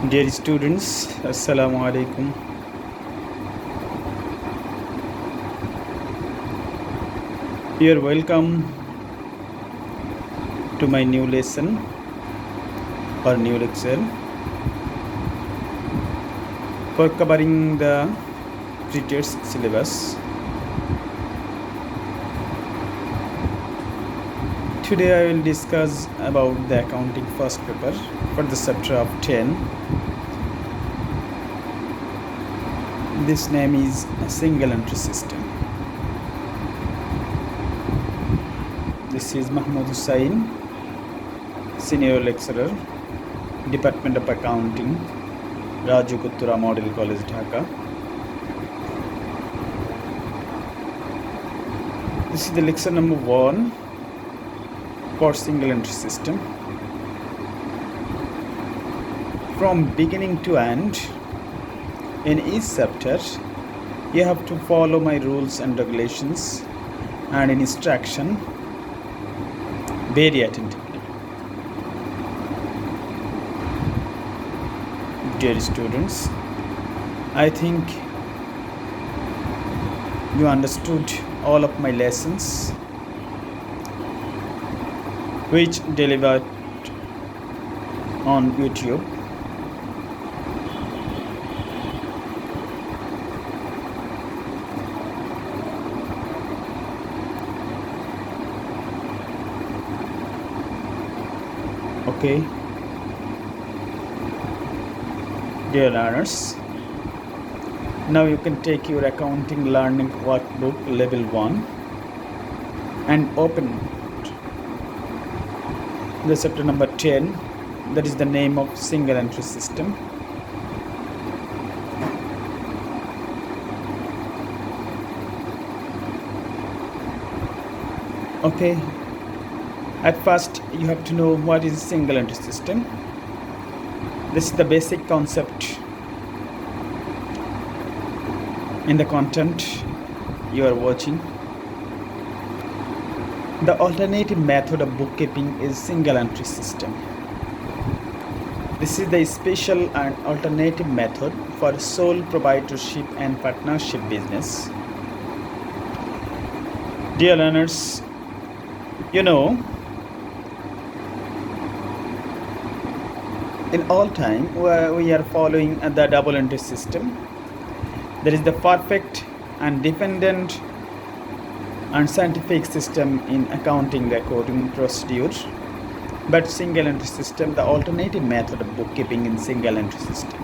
Dear students, Assalamu alaikum. You are welcome to my new lesson or new lecture for covering the pre-test syllabus. Today I will discuss about the accounting first paper for the chapter of 10. This name is a single entry system. This is Mahmoud Hussain, Senior Lecturer, Department of Accounting, Raju Kuttura Model College, Dhaka. This is the lecture number 1 for single entry system. From beginning to end, in each chapter, you have to follow my rules and regulations and instruction very attentively. Dear students, I think you understood all of my lessons which delivered on YouTube. Okay, dear learners, now you can take your accounting learning workbook level 1 and open the chapter number 10, that is the name of single entry system. Okay, at first you have to know what is single entry system. This is the basic concept in the content you are watching. The alternative method of bookkeeping is single entry system. This is the special and alternative method for sole proprietorship and partnership business. Dear learners, you know, in all time we are following the double entry system. There is the perfect and dependent and scientific system in accounting recording procedure, but single entry system, the alternative method of bookkeeping in single entry system.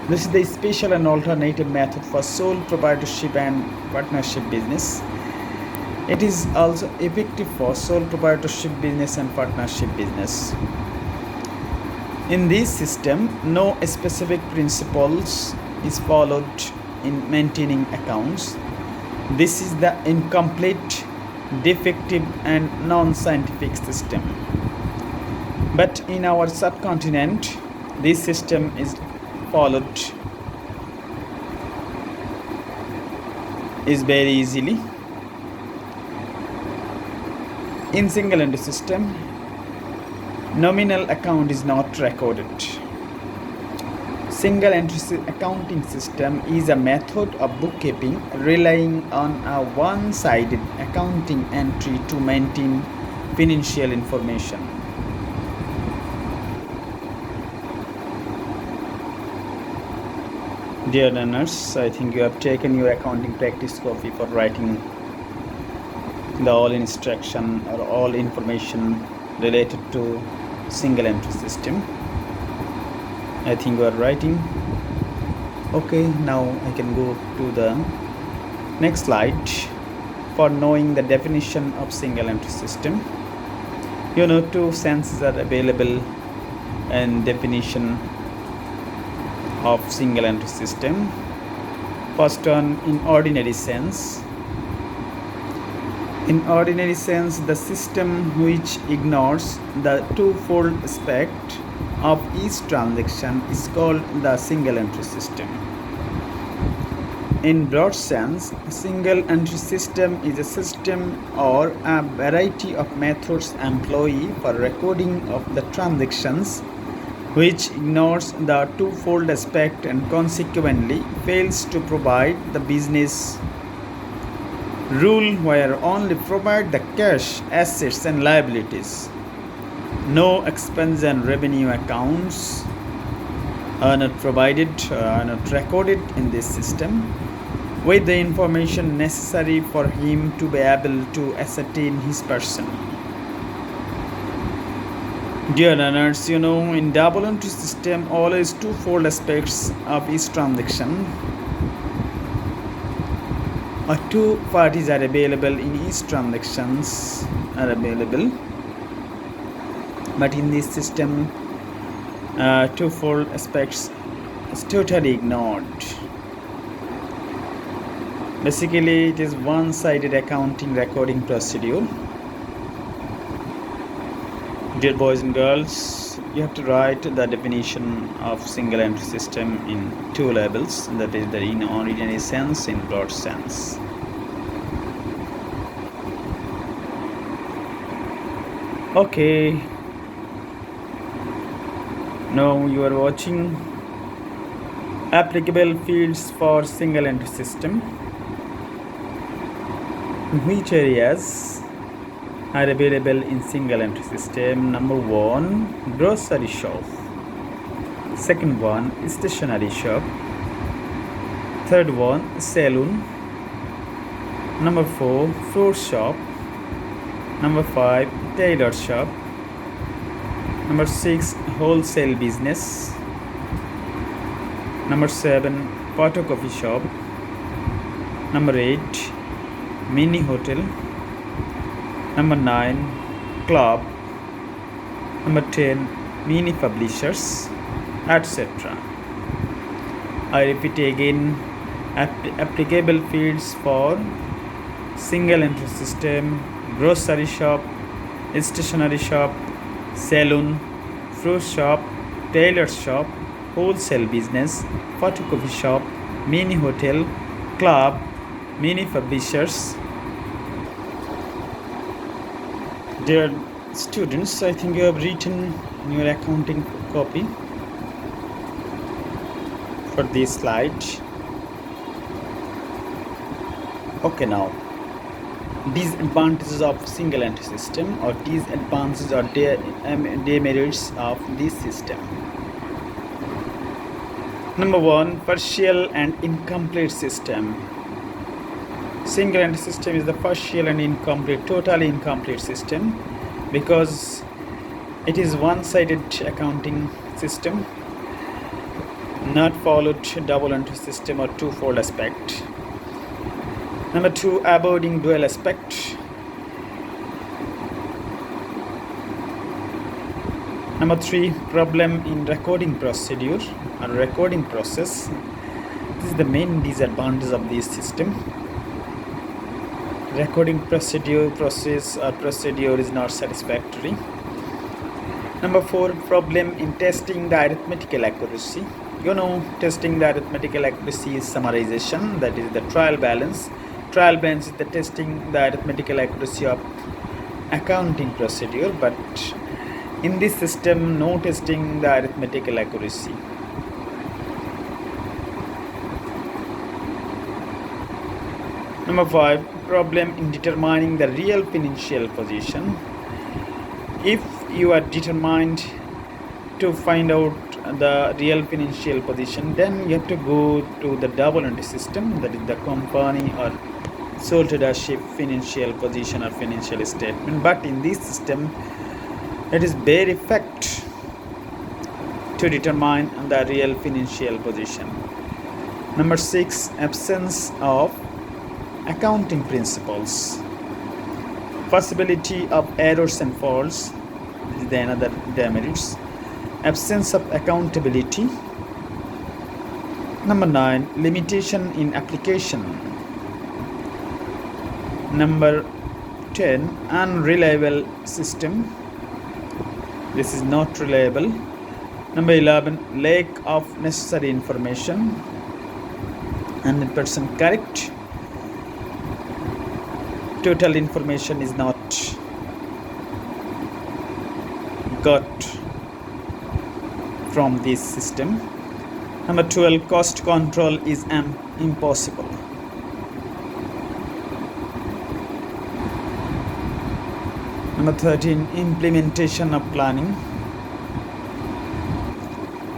This is the special and alternative method for sole proprietorship and partnership business. It is also effective for sole proprietorship business and partnership business. In this system, no specific principles is followed in maintaining accounts. This is the incomplete, defective and non-scientific system. But in our subcontinent, this system is followed very easily. In single entry system, nominal account is not recorded. Single entry accounting system is a method of bookkeeping relying on a one-sided accounting entry to maintain financial information. Dear learners, I think you have taken your accounting practice copy for writing the all instruction or all information related to single entry system. I think you are writing. Okay, now I can go to the next slide for knowing the definition of single entry system. You know, two senses are available in definition of single entry system. First one, in ordinary sense. In ordinary sense, the system which ignores the twofold aspect of each transaction is called the single entry system. In broad sense, a single entry system is a system or a variety of methods employed for recording of the transactions which ignores the twofold aspect and consequently fails to provide the business rule where only provide the cash, assets and liabilities. No expense and revenue accounts are not provided, are not recorded in this system with the information necessary for him to be able to ascertain his person. Dear learners, in double entry system, always twofold aspects of each transaction or two parties are available in each transactions are available, but in this system, twofold aspects is totally ignored. Basically, it is one-sided accounting recording procedure. Dear boys and girls, you have to write the definition of single entry system in two levels, that is the in ordinary sense, in broad sense. Okay, now you are watching applicable fields for single entry system. Which areas are available in single entry system? Number 1, grocery shop. Second one, stationery shop. Third one, saloon. Number 4, fruit shop. Number 5, tailor shop. Number 6, wholesale business. Number 7, photocopy shop. Number 8, mini hotel. Number 9, club. Number 10, mini publishers, etc. I repeat again, applicable fields for single entry system: grocery shop, stationery shop, saloon, fruit shop, tailor shop, wholesale business, photocopy shop, mini hotel, club, mini publishers. Dear students, I think you have written in your accounting copy for this slide. Okay, now disadvantages of single entry system, or disadvantages or demerits of this system. Number 1, partial and incomplete system. Single entry system is the partial and incomplete, totally incomplete system, because it is one-sided accounting system, not followed double entry system or twofold aspect. Number 2, avoiding dual aspect. Number 3, problem in recording procedure or recording process. This is the main disadvantage of this system. Recording procedure is not satisfactory. Number 4, problem in testing the arithmetical accuracy. Testing the arithmetical accuracy is summarization, that is the trial balance. Trial balance is the testing the arithmetical accuracy of accounting procedure, but in this system, no testing the arithmetical accuracy. Number 5, problem in determining the real financial position. If you are determined to find out the real financial position, then you have to go to the double entry system, that is the company or sole tradership financial position or financial statement. But in this system, it is bare effect to determine the real financial position. Number 6, absence of accounting principles. Possibility of errors and faults. This is the another demerits. Absence of accountability. Number 9, limitation in application. Number 10, unreliable system. This is not reliable. Number 11, lack of necessary information. 100% correct. Total information is not got from this system. Number 12, cost control is impossible. Number 13, implementation of planning.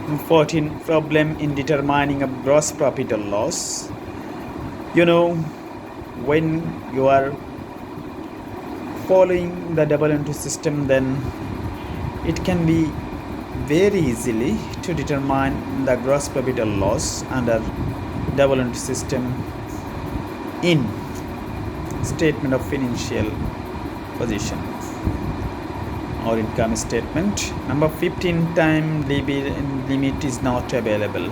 Number 14, problem in determining a gross profit or loss. When you are following the double entry system, then it can be very easily to determine the gross profit or loss under double entry system in statement of financial position or income statement. Number 15, time limit is not available.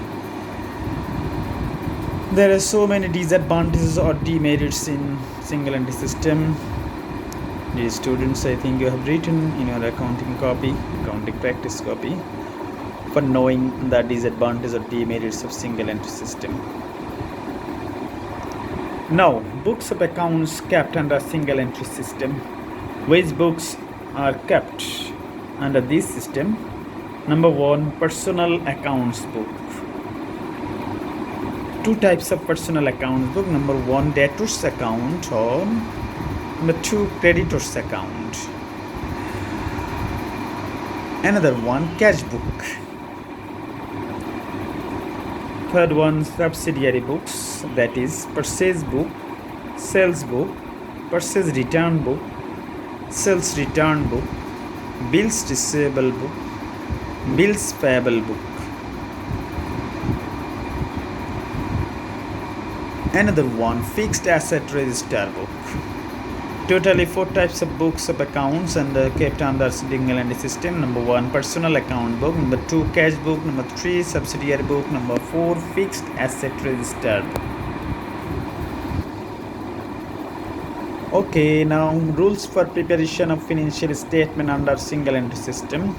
There are so many disadvantages or demerits in single entry system. Dear students, I think you have written in your accounting practice copy for knowing the disadvantages or demerits of single entry system. Now, books of accounts kept under single entry system. Which books are kept under this system? Number 1, personal accounts book. Two types of personal accounts book. Number 1, debtors account, or number 2, creditors account. Another one, cash book. Third one, subsidiary books, that is purchase book, sales book, purchase return book, sales return book, bills receivable book, bills payable book. Another one, fixed asset register book. Totally 4 types of books of accounts and kept under single entry system. Number 1, personal account book. Number 2, cash book. Number 3, subsidiary book. Number 4, fixed asset register book. Okay, now rules for preparation of financial statement under single entry system.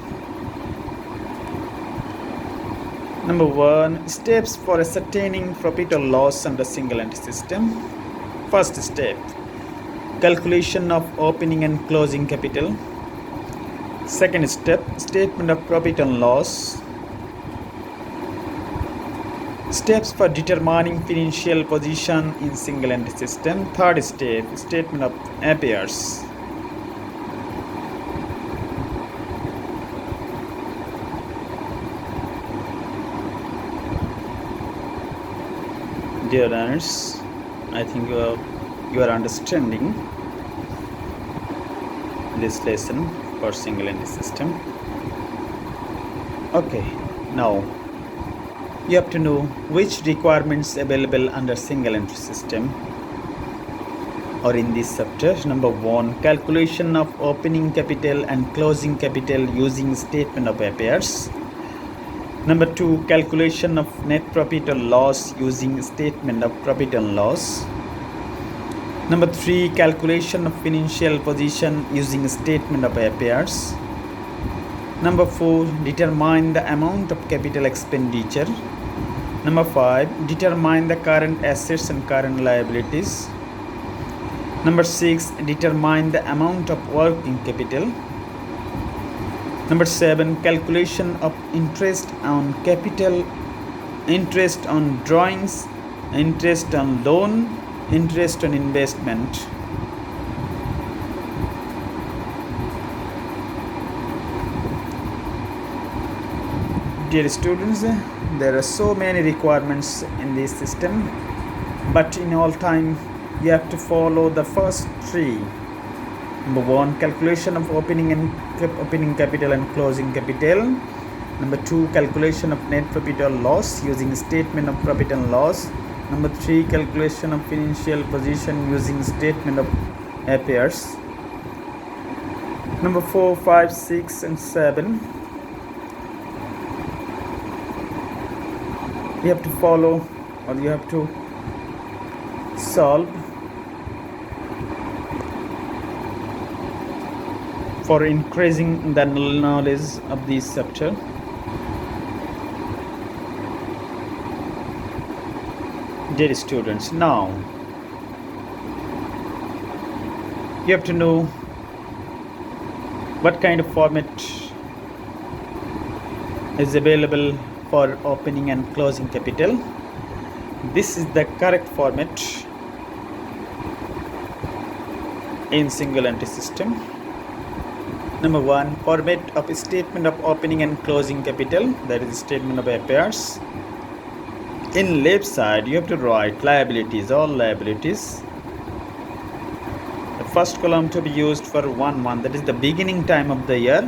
Number 1, steps for ascertaining profit or loss under single entry system. First step, calculation of opening and closing capital. Second step, statement of profit and loss. Steps for determining financial position in single entry system. Third step, statement of affairs. Dear learners, I think you are understanding this lesson for single entry system. Okay, now you have to know which requirements available under single entry system or in this chapter. Number 1, calculation of opening capital and closing capital using statement of affairs. Number 2, calculation of net profit or loss using statement of profit and loss. Number 3, calculation of financial position using statement of affairs. Number 4, determine the amount of capital expenditure. Number 5, determine the current assets and current liabilities. Number 6, determine the amount of working capital. Number 7, calculation of interest on capital, interest on drawings, interest on loan, interest on investment. Dear students, there are so many requirements in this system, but in all time you have to follow the first 3. Number 1, calculation of opening capital and closing capital. Number 2, calculation of net profit or loss using statement of profit and loss. Number 3, calculation of financial position using statement of affairs. Number 4, 5, 6 and 7 you have to follow, or you have to solve for increasing the knowledge of this chapter. Dear students, now you have to know what kind of format is available for opening and closing capital. This is the correct format in single entry system. Number 1, format of a statement of opening and closing capital, that is statement of affairs. In left side you have to write liabilities, all liabilities. The first column to be used for 1/1, that is the beginning time of the year,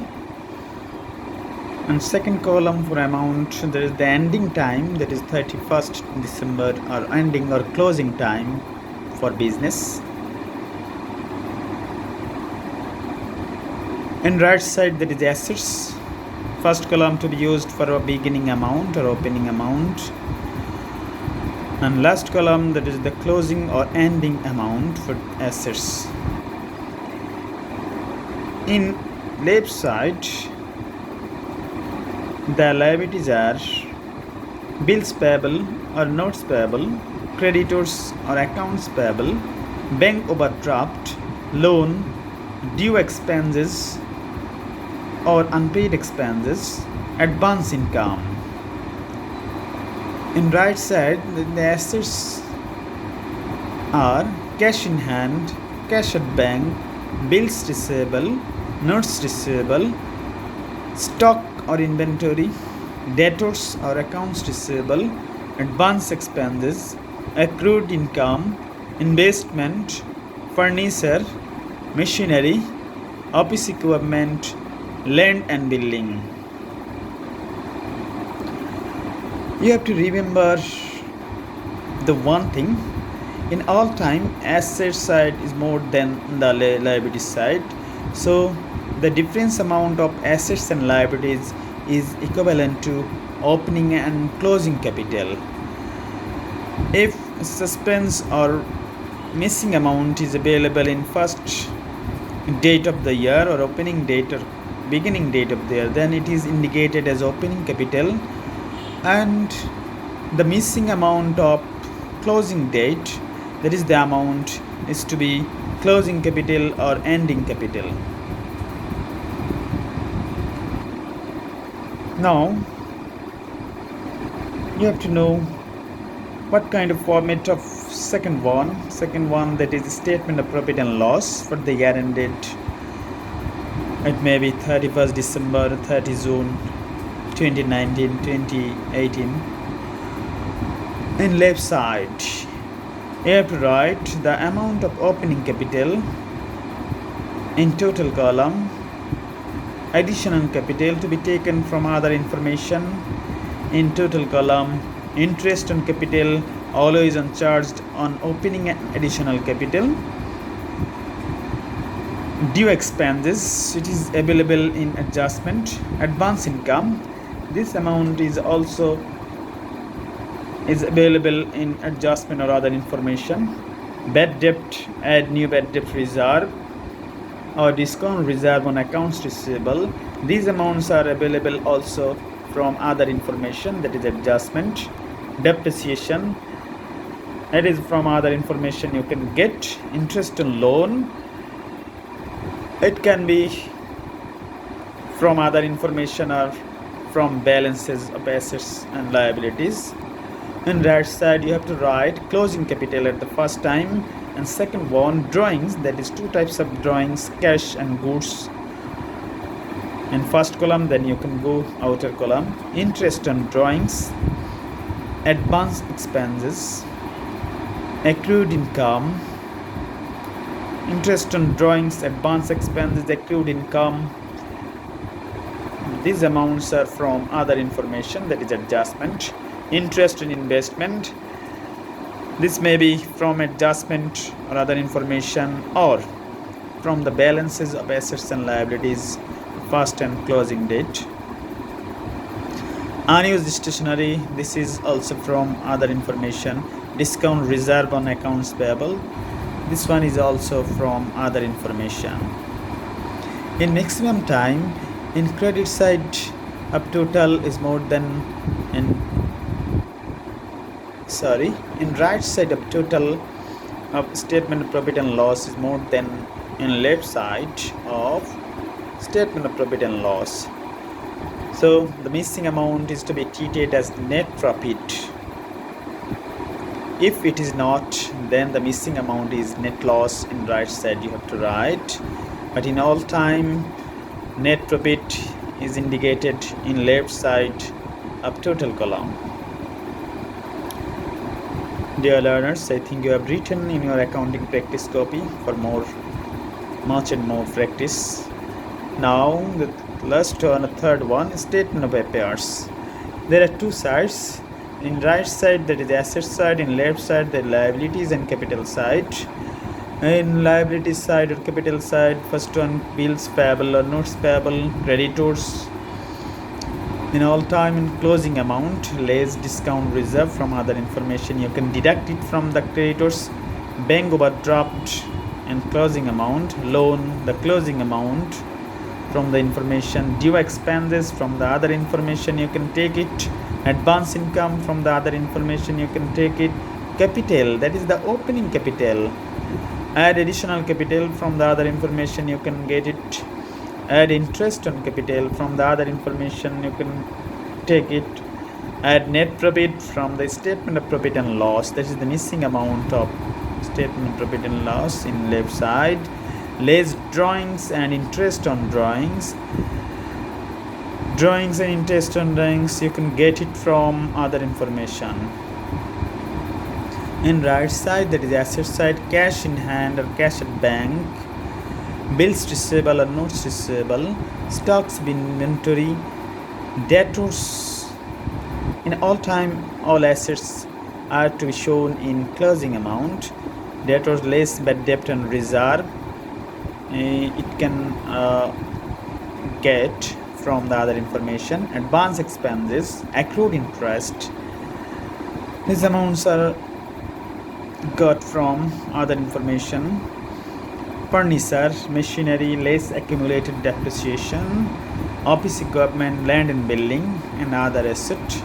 and second column for amount, there is the ending time, that is 31st December, or ending or closing time for business. In right side, that is assets. First column to be used for a beginning amount or opening amount, and last column, that is the closing or ending amount for assets. In left side, the liabilities are bills payable or notes payable, creditors or accounts payable, bank overdraft, loan, due expenses or unpaid expenses, advance income. In right side, the assets are cash in hand, cash at bank, bills receivable, notes receivable, stock or inventory, debtors or accounts receivable, advance expenses, accrued income, investment, furniture, machinery, office equipment, land and building. You have to remember the one thing, in all time asset side is more than the liability side, so the difference amount of assets and liabilities is equivalent to opening and closing capital. If suspense or missing amount is available in first date of the year or opening date or beginning date of the year, then it is indicated as opening capital, and the missing amount of closing date, that is the amount, is to be closing capital or ending capital. Now you have to know what kind of format of second one, that is statement of profit and loss for the year ended. It may be 31st December, 30 June 2019, 2018. In left side, you have to write the amount of opening capital in total column, additional capital to be taken from other information in total column, interest on capital always uncharged on opening and additional capital, due expenses, it is available in adjustment, advance income, this amount is also is available in adjustment or other information, bad debt, add new bad debt reserve or discount reserve on accounts receivable, these amounts are available also from other information, that is adjustment, depreciation, that is from other information you can get, interest on loan, it can be from other information or from balances of assets and liabilities. In right side you have to write closing capital at the first time, and second one drawings, that is two types of drawings, cash and goods in first column, then you can go outer column, interest on drawings, advance expenses, accrued income, interest on drawings, advance expenses, accrued income, these amounts are from other information, that is adjustment, interest in investment, this may be from adjustment or other information or from the balances of assets and liabilities, first and closing date. Unused stationery, this is also from other information, discount reserve on accounts payable, this one is also from other information. In maximum time, in credit side of total is more than in right side of total of statement of profit and loss is more than in left side of statement of profit and loss. So the missing amount is to be treated as net profit. If it is not, then the missing amount is net loss. In right side you have to write, but in all time net profit is indicated in left side of total column. Dear learners, I think you have written in your accounting practice copy for much and more practice. Now the last and third one, statement of affairs. There are two sides. In right side that is the asset side, in left side the liabilities and capital side. In liabilities side or capital side, first one, bills payable or notes payable, creditors. In all time, in closing amount, less discount reserve from other information, you can deduct it from the creditors. Bank overdraft and closing amount, loan, the closing amount from the information, due expenses from the other information, you can take it. Advance income from the other information, you can take it. Capital, that is the opening capital. Add additional capital from the other information, you can get it. Add interest on capital from the other information, you can take it. Add net profit from the statement of profit and loss, that is the missing amount of statement of profit and loss in left side. Less drawings and interest on drawings. Drawings and interest on drawings, you can get it from other information. In right side, that is asset side, cash in hand or cash at bank, bills receivable or notes receivable, stocks inventory, debtors. In all time, all assets are to be shown in closing amount. Debtors less bad debt and reserve, it can get from the other information. Advance expenses, accrued interest, these amounts are got from other information. Furniture, machinery, less accumulated depreciation, office equipment, land and building, and other asset.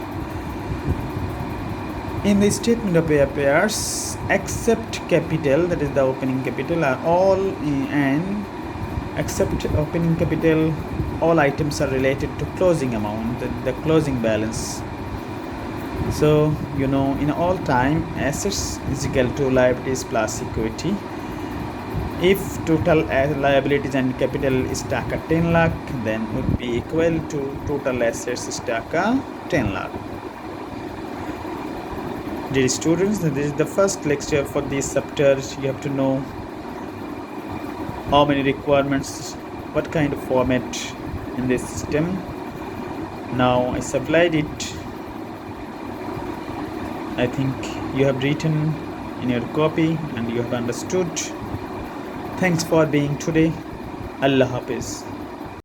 In the statement of affairs, except capital, that is the opening capital, are all and except opening capital, all items are related to closing amount, the closing balance. So in all time, assets is equal to liabilities plus equity. If total liabilities and capital is stack at 10 lakh, then would be equal to total assets stack at 10 lakh. Dear students, this is the first lecture for this chapter. You have to know how many requirements, what kind of format in this system. Now I supplied it. I think you have written in your copy and you have understood. Thanks for being today. Allah Hafiz.